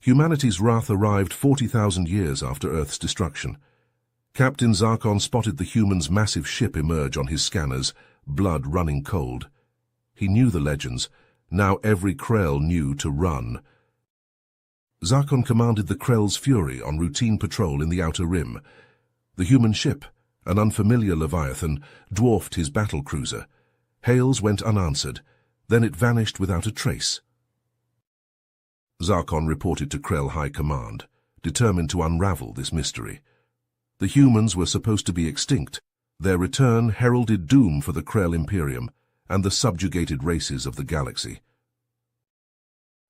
Humanity's wrath arrived 40,000 years after Earth's destruction. Captain Zarkon spotted the humans' massive ship emerge on his scanners, blood running cold. He knew the legends. Now every Krell knew to run. Zarkon commanded the Krell's Fury on routine patrol in the Outer Rim. The human ship, an unfamiliar Leviathan, dwarfed his battle cruiser. Hails went unanswered. Then it vanished without a trace. Zarkon reported to Krell High Command, determined to unravel this mystery. The humans were supposed to be extinct. Their return heralded doom for the Krell Imperium and the subjugated races of the galaxy.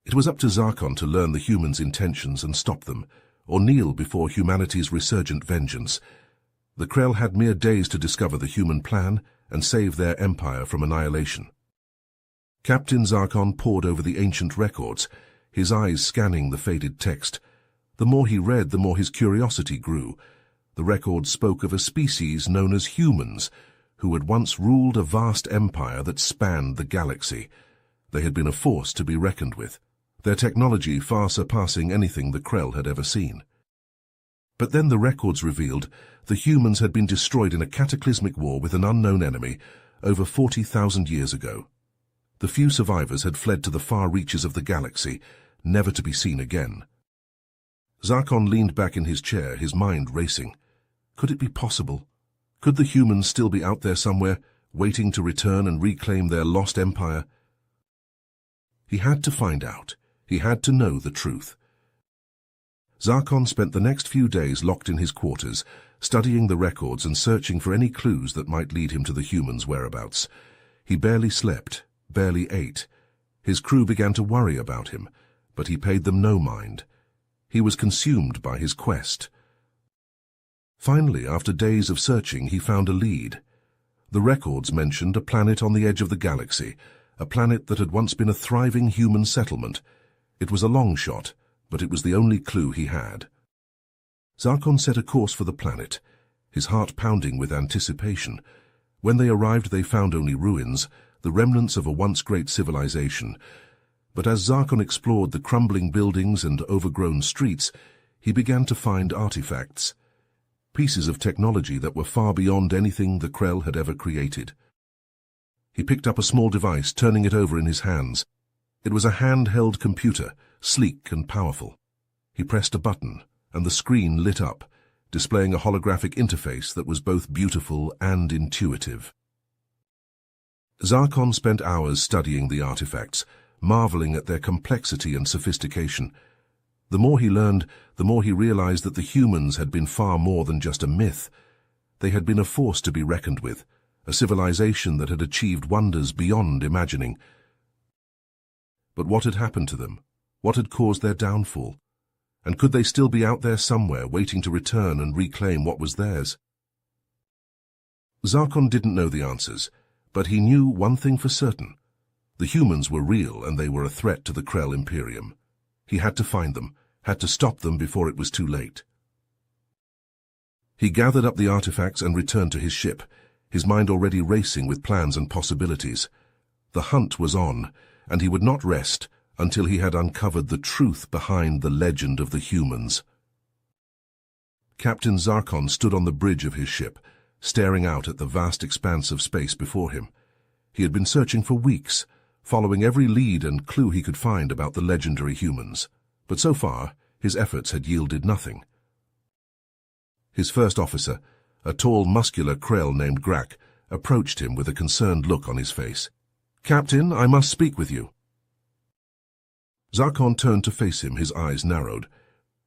It was up to Zarkon to learn the humans' intentions and stop them, or kneel before humanity's resurgent vengeance. The Krell had mere days to discover the human plan and save their empire from annihilation. Captain Zarkon pored over the ancient records, his eyes scanning the faded text. The more he read, the more his curiosity grew. The records spoke of a species known as humans, who had once ruled a vast empire that spanned the galaxy. They had been a force to be reckoned with, their technology far surpassing anything the Krell had ever seen. But then the records revealed the humans had been destroyed in a cataclysmic war with an unknown enemy over 40,000 years ago. The few survivors had fled to the far reaches of the galaxy, never to be seen again. Zarkon leaned back in his chair, his mind racing. Could it be possible? Could the humans still be out there somewhere, waiting to return and reclaim their lost empire? He had to find out. He had to know the truth. Zarkon spent the next few days locked in his quarters, studying the records and searching for any clues that might lead him to the humans' whereabouts. He barely slept, barely ate. His crew began to worry about him, but he paid them no mind. He was consumed by his quest. Finally, after days of searching, he found a lead. The records mentioned a planet on the edge of the galaxy, a planet that had once been a thriving human settlement. It was a long shot, but it was the only clue he had. Zarkon set a course for the planet, his heart pounding with anticipation. When they arrived, they found only ruins, the remnants of a once great civilization. But as Zarkon explored the crumbling buildings and overgrown streets, he began to find artifacts, pieces of technology that were far beyond anything the Krell had ever created. He picked up a small device, turning it over in his hands. It was a handheld computer, sleek and powerful. He pressed a button, and the screen lit up, displaying a holographic interface that was both beautiful and intuitive. Zarkon spent hours studying the artifacts, marveling at their complexity and sophistication. The more he learned, the more he realized that the humans had been far more than just a myth. They had been a force to be reckoned with, a civilization that had achieved wonders beyond imagining. But what had happened to them? What had caused their downfall? And could they still be out there somewhere, waiting to return and reclaim what was theirs? Zarkon didn't know the answers, but he knew one thing for certain. The humans were real, and they were a threat to the Krell Imperium. He had to find them, had to stop them before it was too late. He gathered up the artifacts and returned to his ship, his mind already racing with plans and possibilities. The hunt was on, and he would not rest until he had uncovered the truth behind the legend of the humans. Captain Zarkon stood on the bridge of his ship, staring out at the vast expanse of space before him. He had been searching for weeks, following every lead and clue he could find about the legendary humans. But so far, his efforts had yielded nothing. His first officer, a tall, muscular Krell named Grak, approached him with a concerned look on his face. "Captain, I must speak with you." Zarkon turned to face him, his eyes narrowed.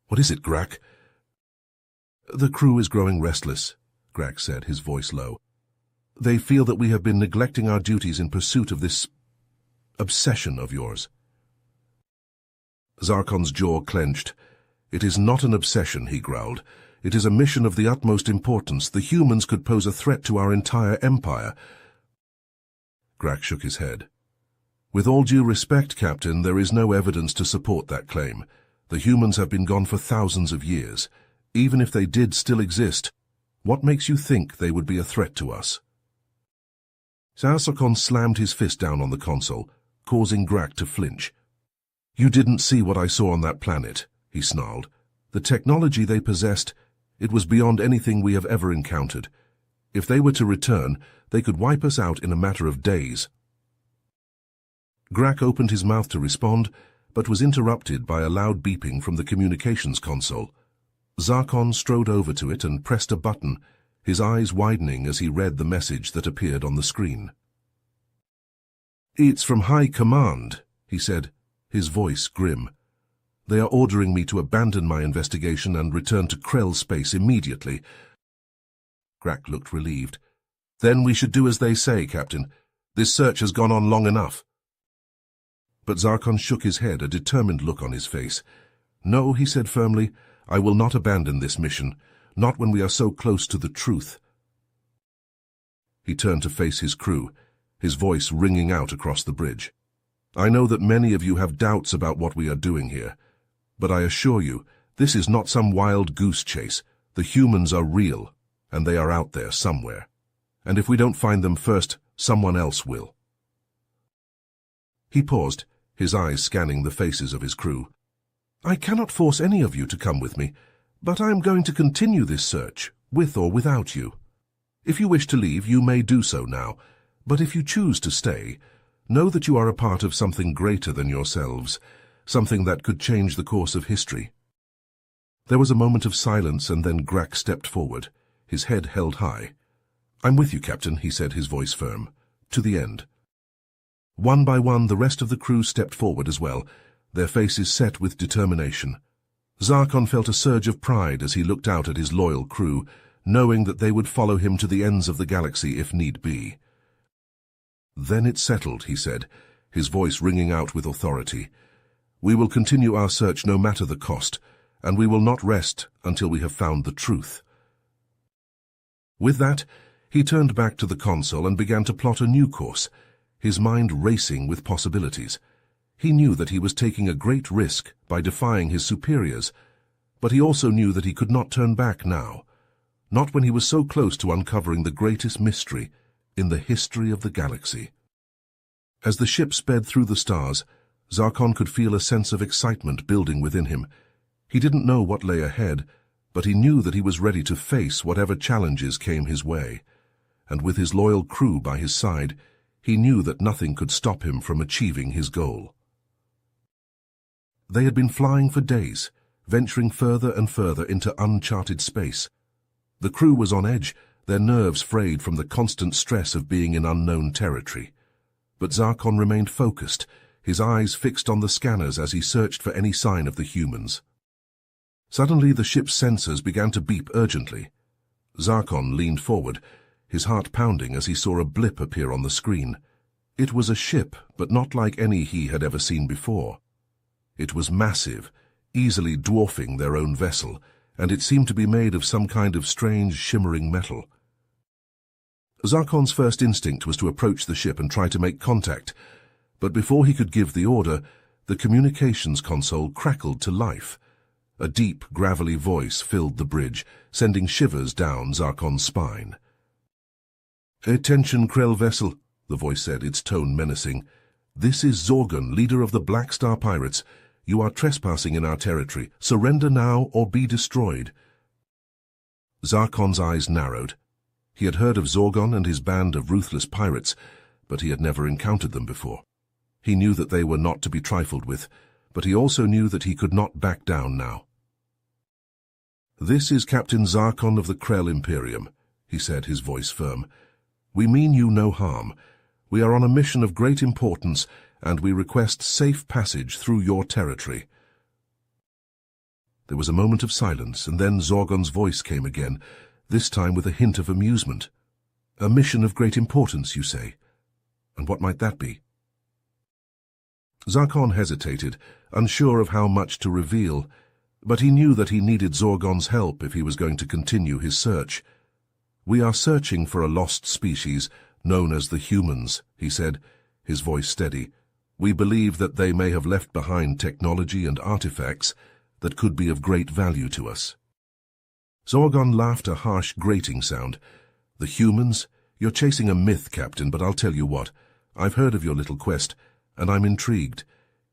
"What is it, Grak?" "The crew is growing restless," Grak said, his voice low. "They feel that we have been neglecting our duties in pursuit of this obsession of yours." Zarkon's jaw clenched. "It is not an obsession," he growled. "It is a mission of the utmost importance. The humans could pose a threat to our entire empire." Grak shook his head. "With all due respect, Captain, there is no evidence to support that claim. The humans have been gone for thousands of years. Even if they did still exist, what makes you think they would be a threat to us?" Zarkon slammed his fist down on the console, causing Grak to flinch. "You didn't see what I saw on that planet," he snarled. "The technology they possessed, it was beyond anything we have ever encountered. If they were to return, they could wipe us out in a matter of days." Grak opened his mouth to respond, but was interrupted by a loud beeping from the communications console. Zarkon strode over to it and pressed a button, his eyes widening as he read the message that appeared on the screen. "It's from High Command," he said, his voice grim. "They are ordering me to abandon my investigation and return to Krell space immediately." Grak looked relieved. "Then we should do as they say, Captain. This search has gone on long enough." But Zarkon shook his head, a determined look on his face. "No," he said firmly, "I will not abandon this mission, not when we are so close to the truth." He turned to face his crew, his voice ringing out across the bridge. "I know that many of you have doubts about what we are doing here, but I assure you, this is not some wild goose chase. The humans are real, and they are out there somewhere. And if we don't find them first, someone else will." He paused, his eyes scanning the faces of his crew. "I cannot force any of you to come with me, but I am going to continue this search, with or without you. If you wish to leave, you may do so now, but if you choose to stay, know that you are a part of something greater than yourselves, something that could change the course of history." There was a moment of silence, and then Grak stepped forward, his head held high. "I'm with you, Captain," he said, his voice firm. "To the end." One by one, the rest of the crew stepped forward as well, their faces set with determination. Zarkon felt a surge of pride as he looked out at his loyal crew, knowing that they would follow him to the ends of the galaxy if need be. "Then it's settled," he said, his voice ringing out with authority. "We will continue our search no matter the cost, and we will not rest until we have found the truth." With that, he turned back to the console and began to plot a new course, his mind racing with possibilities. He knew that he was taking a great risk by defying his superiors, but he also knew that he could not turn back now, not when he was so close to uncovering the greatest mystery in the history of the galaxy. As the ship sped through the stars, Zarkon could feel a sense of excitement building within him. He didn't know what lay ahead, but he knew that he was ready to face whatever challenges came his way, and with his loyal crew by his side, he knew that nothing could stop him from achieving his goal. They had been flying for days, venturing further and further into uncharted space. The crew was on edge, their nerves frayed from the constant stress of being in unknown territory. But Zarkon remained focused, his eyes fixed on the scanners as he searched for any sign of the humans. Suddenly the ship's sensors began to beep urgently. Zarkon leaned forward, his heart pounding as he saw a blip appear on the screen. It was a ship, but not like any he had ever seen before. It was massive, easily dwarfing their own vessel, and it seemed to be made of some kind of strange, shimmering metal. Zarkon's first instinct was to approach the ship and try to make contact, but before he could give the order, the communications console crackled to life. A deep, gravelly voice filled the bridge, sending shivers down Zarkon's spine. "Attention, Krell vessel," the voice said, its tone menacing. "This is Zorgon, leader of the Black Star Pirates. You are trespassing in our territory. Surrender now or be destroyed." Zarkon's eyes narrowed. He had heard of Zorgon and his band of ruthless pirates, but he had never encountered them before. He knew that they were not to be trifled with, but he also knew that he could not back down now. "This is Captain Zarkon of the Krell Imperium," he said, his voice firm. "We mean you no harm. We are on a mission of great importance, and we request safe passage through your territory." There was a moment of silence, and then Zorgon's voice came again, this time with a hint of amusement. "A mission of great importance, you say? And what might that be?" Zarkon hesitated, unsure of how much to reveal, but he knew that he needed Zorgon's help if he was going to continue his search. "We are searching for a lost species known as the humans," he said, his voice steady. "We believe that they may have left behind technology and artifacts that could be of great value to us." Zorgon laughed a harsh, grating sound. "The humans? You're chasing a myth, Captain, but I'll tell you what. I've heard of your little quest, and I'm intrigued.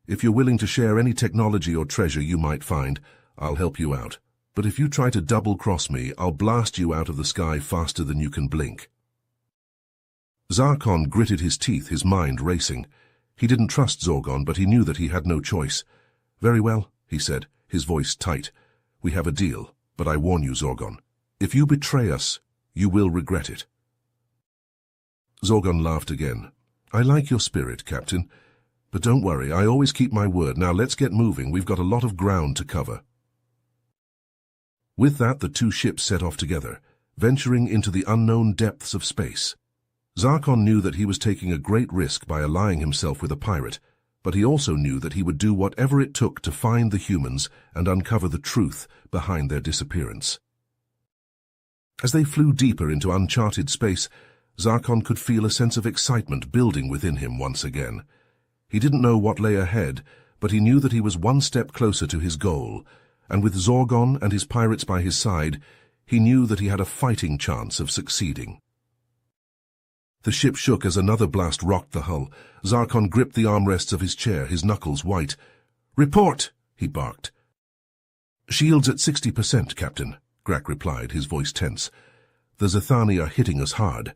If you're willing to share any technology or treasure you might find, I'll help you out. But if you try to double-cross me, I'll blast you out of the sky faster than you can blink." Zarkon gritted his teeth, his mind racing. He didn't trust Zorgon, but he knew that he had no choice. "Very well," he said, his voice tight. "We have a deal, but I warn you, Zorgon. If you betray us, you will regret it." Zorgon laughed again. "I like your spirit, Captain. But don't worry, I always keep my word. Now let's get moving. We've got a lot of ground to cover." With that, the two ships set off together, venturing into the unknown depths of space. Zarkon knew that he was taking a great risk by allying himself with a pirate, but he also knew that he would do whatever it took to find the humans and uncover the truth behind their disappearance. As they flew deeper into uncharted space, Zarkon could feel a sense of excitement building within him once again. He didn't know what lay ahead, but he knew that he was one step closer to his goal, and with Zorgon and his pirates by his side, he knew that he had a fighting chance of succeeding. The ship shook as another blast rocked the hull. Zarkon gripped the armrests of his chair, his knuckles white. "Report!" he barked. "Shields at 60%, Captain," Grak replied, his voice tense. "The Zethani are hitting us hard."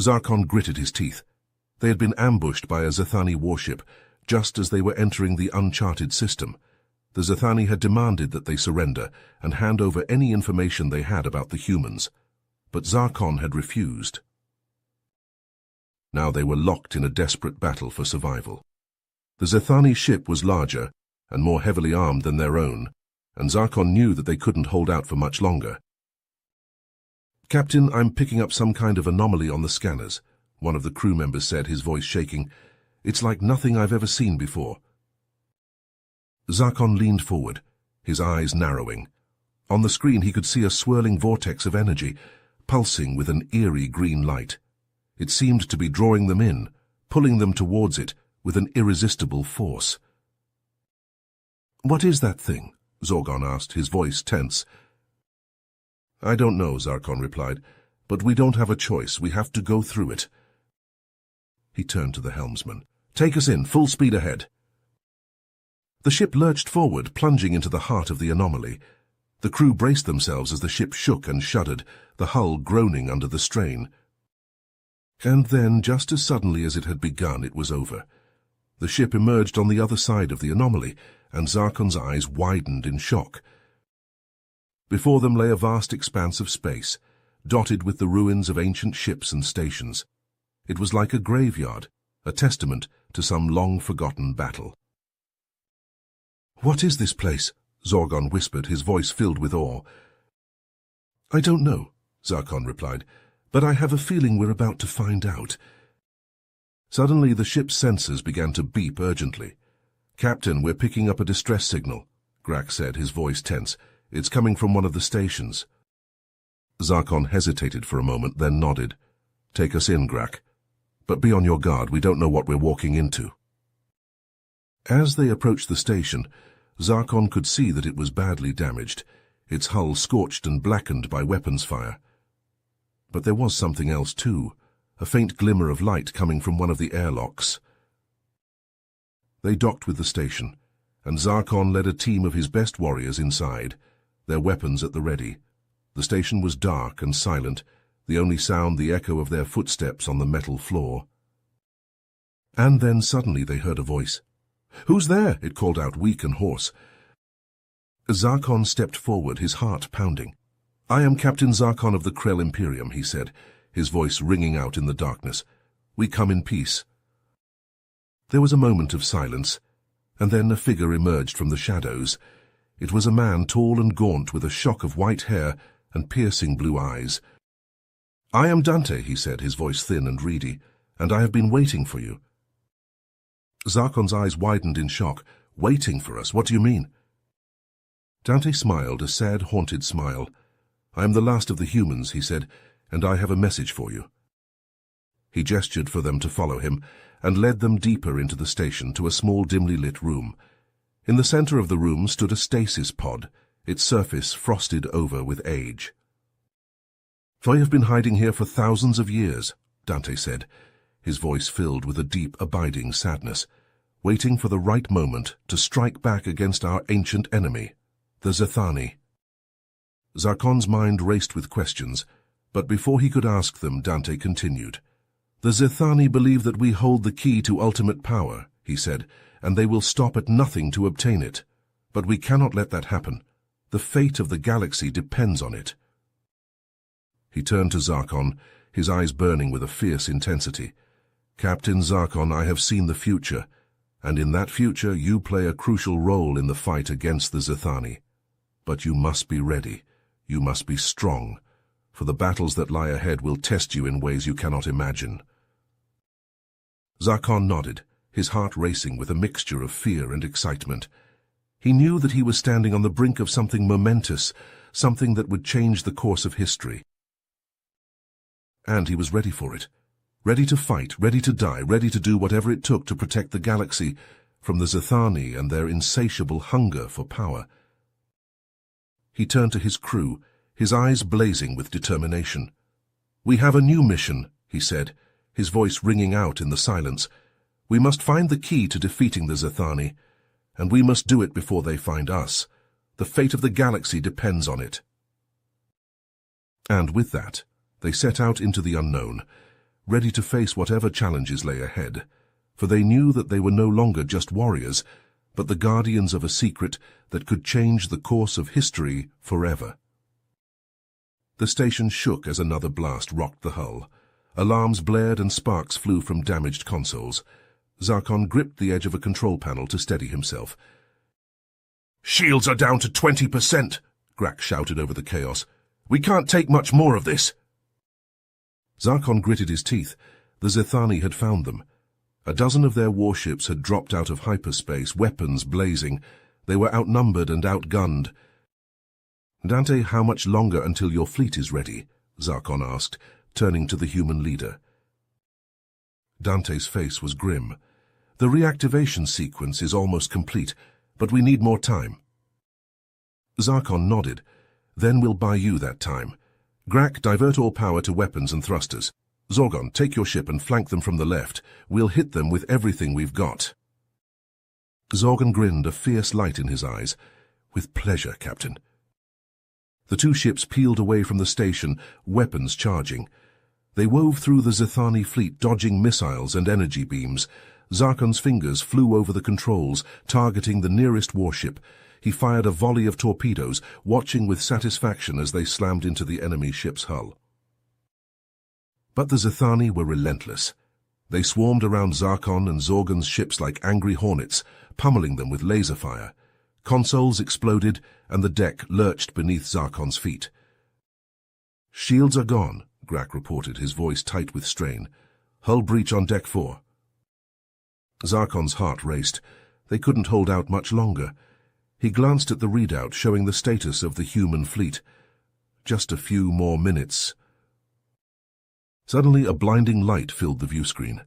Zarkon gritted his teeth. They had been ambushed by a Zethani warship, just as they were entering the uncharted system. The Zethani had demanded that they surrender and hand over any information they had about the humans, but Zarkon had refused. Now they were locked in a desperate battle for survival. The Zethani ship was larger and more heavily armed than their own, and Zarkon knew that they couldn't hold out for much longer. "Captain, I'm picking up some kind of anomaly on the scanners," one of the crew members said, his voice shaking. "It's like nothing I've ever seen before." Zarkon leaned forward, his eyes narrowing. On the screen he could see a swirling vortex of energy, pulsing with an eerie green light. It seemed to be drawing them in, pulling them towards it with an irresistible force. "What is that thing?" Zorgon asked, his voice tense. "I don't know," Zarkon replied, "but we don't have a choice. We have to go through it." He turned to the helmsman. "Take us in, full speed ahead." The ship lurched forward, plunging into the heart of the anomaly. The crew braced themselves as the ship shook and shuddered, the hull groaning under the strain. And then, just as suddenly as it had begun, it was over. The ship emerged on the other side of the anomaly, and Zarkon's eyes widened in shock. Before them lay a vast expanse of space, dotted with the ruins of ancient ships and stations. It was like a graveyard, a testament to some long-forgotten battle. "What is this place?" Zorgon whispered, his voice filled with awe. "I don't know," Zarkon replied, "but I have a feeling we're about to find out." Suddenly the ship's sensors began to beep urgently. "Captain, we're picking up a distress signal," Grak said, his voice tense. "It's coming from one of the stations." Zarkon hesitated for a moment, then nodded. "Take us in, Grak. But be on your guard, we don't know what we're walking into." As they approached the station, Zarkon could see that it was badly damaged, its hull scorched and blackened by weapons fire. But there was something else too, a faint glimmer of light coming from one of the airlocks. They docked with the station, and Zarkon led a team of his best warriors inside, their weapons at the ready. The station was dark and silent, the only sound the echo of their footsteps on the metal floor. And then suddenly they heard a voice. "Who's there?" it called out, weak and hoarse. Zarkon stepped forward, his heart pounding. "I am Captain Zarkon of the Krell Imperium," he said, his voice ringing out in the darkness. "We come in peace." There was a moment of silence, and then a figure emerged from the shadows. It was a man tall and gaunt with a shock of white hair and piercing blue eyes. "I am Dante," he said, his voice thin and reedy, "and I have been waiting for you." Zarkon's eyes widened in shock. "Waiting for us? What do you mean?" Dante smiled, a sad, haunted smile. "I am the last of the humans," he said, "and I have a message for you." He gestured for them to follow him, and led them deeper into the station to a small dimly lit room. In the center of the room stood a stasis pod, its surface frosted over with age. "I have been hiding here for thousands of years," Dante said, his voice filled with a deep, abiding sadness, "waiting for the right moment to strike back against our ancient enemy." The Zethani. Zarkon's mind raced with questions, but before he could ask them, Dante continued. The Zethani believe that we hold the key to ultimate power, he said, and they will stop at nothing to obtain it. But we cannot let that happen. The fate of the galaxy depends on it. He turned to Zarkon, his eyes burning with a fierce intensity. Captain Zarkon, I have seen the future, and in that future you play a crucial role in the fight against the Zethani. But you must be ready. You must be strong, for the battles that lie ahead will test you in ways you cannot imagine. Zarkon nodded, his heart racing with a mixture of fear and excitement. He knew that he was standing on the brink of something momentous, something that would change the course of history. And he was ready for it. Ready to fight, ready to die, ready to do whatever it took to protect the galaxy from the Zethani and their insatiable hunger for power. He turned to his crew, his eyes blazing with determination. We have a new mission, he said, his voice ringing out in the silence. We must find the key to defeating the Zethani, and we must do it before they find us. The fate of the galaxy depends on it. And with that, they set out into the unknown, ready to face whatever challenges lay ahead, for they knew that they were no longer just warriors, but the guardians of a secret that could change the course of history forever. The station shook as another blast rocked the hull. Alarms blared and sparks flew from damaged consoles. Zarkon gripped the edge of a control panel to steady himself. "Shields are down to 20%, Grak shouted over the chaos. "We can't take much more of this." Zarkon gritted his teeth. The Zethani had found them. A dozen of their warships had dropped out of hyperspace, weapons blazing. They were outnumbered and outgunned. "Dante, how much longer until your fleet is ready?" Zarkon asked, turning to the human leader. Dante's face was grim. "The reactivation sequence is almost complete, but we need more time." Zarkon nodded. "Then we'll buy you that time. Grak, divert all power to weapons and thrusters. Zorgon, take your ship and flank them from the left. We'll hit them with everything we've got." Zorgon grinned, a fierce light in his eyes. "With pleasure, Captain." The two ships peeled away from the station, weapons charging. They wove through the Zethani fleet, dodging missiles and energy beams. Zarkon's fingers flew over the controls, targeting the nearest warship. He fired a volley of torpedoes, watching with satisfaction as they slammed into the enemy ship's hull. But the Zethani were relentless. They swarmed around Zarkon and Zorgon's ships like angry hornets, pummeling them with laser fire. Consoles exploded, and the deck lurched beneath Zarkon's feet. "Shields are gone," Grak reported, his voice tight with strain. "Hull breach on deck 4. Zarkon's heart raced. They couldn't hold out much longer. He glanced at the readout showing the status of the human fleet. Just a few more minutes. Suddenly a blinding light filled the viewscreen.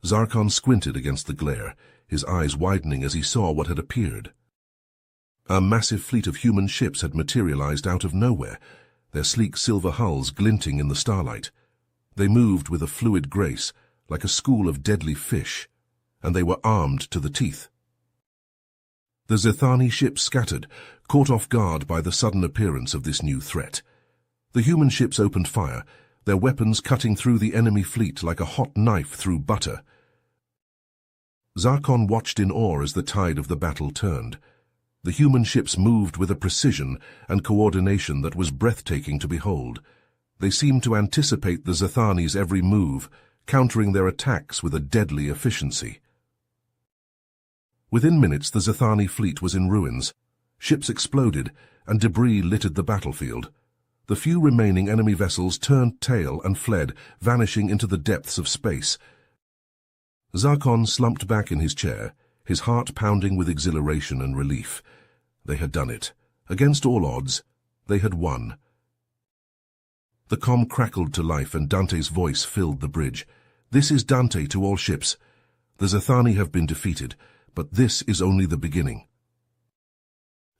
Zarkon squinted against the glare, his eyes widening as he saw what had appeared. A massive fleet of human ships had materialized out of nowhere, their sleek silver hulls glinting in the starlight. They moved with a fluid grace, like a school of deadly fish, and they were armed to the teeth. The Zethani ships scattered, caught off guard by the sudden appearance of this new threat. The human ships opened fire, their weapons cutting through the enemy fleet like a hot knife through butter. Zarkon watched in awe as the tide of the battle turned. The human ships moved with a precision and coordination that was breathtaking to behold. They seemed to anticipate the Zethani's every move, countering their attacks with a deadly efficiency. Within minutes, the Zethani fleet was in ruins. Ships exploded, and debris littered the battlefield. The few remaining enemy vessels turned tail and fled, vanishing into the depths of space. Zarkon slumped back in his chair, his heart pounding with exhilaration and relief. They had done it. Against all odds, they had won. The comm crackled to life and Dante's voice filled the bridge. "This is Dante to all ships. The Zethani have been defeated, but this is only the beginning."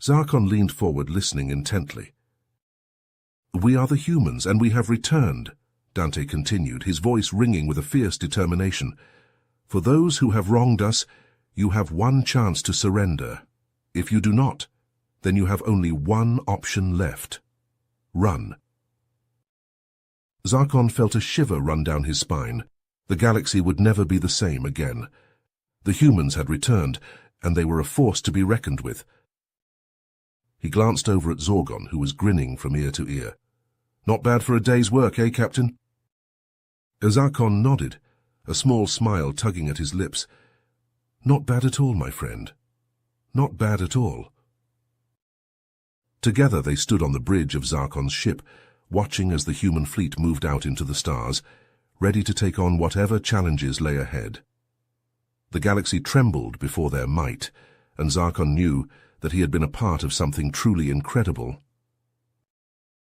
Zarkon leaned forward, listening intently. "We are the humans, and we have returned," Dante continued, his voice ringing with a fierce determination. "For those who have wronged us, you have one chance to surrender. If you do not, then you have only one option left. Run. Zarkon felt a shiver run down his spine. The galaxy would never be the same again. The humans had returned, and they were a force to be reckoned with. He glanced over at Zorgon, who was grinning from ear to ear. "Not bad for a day's work, eh, Captain?" Zarkon nodded, a small smile tugging at his lips. "Not bad at all, my friend. Not bad at all." Together they stood on the bridge of Zarkon's ship, watching as the human fleet moved out into the stars, ready to take on whatever challenges lay ahead. The galaxy trembled before their might, and Zarkon knew that he had been a part of something truly incredible.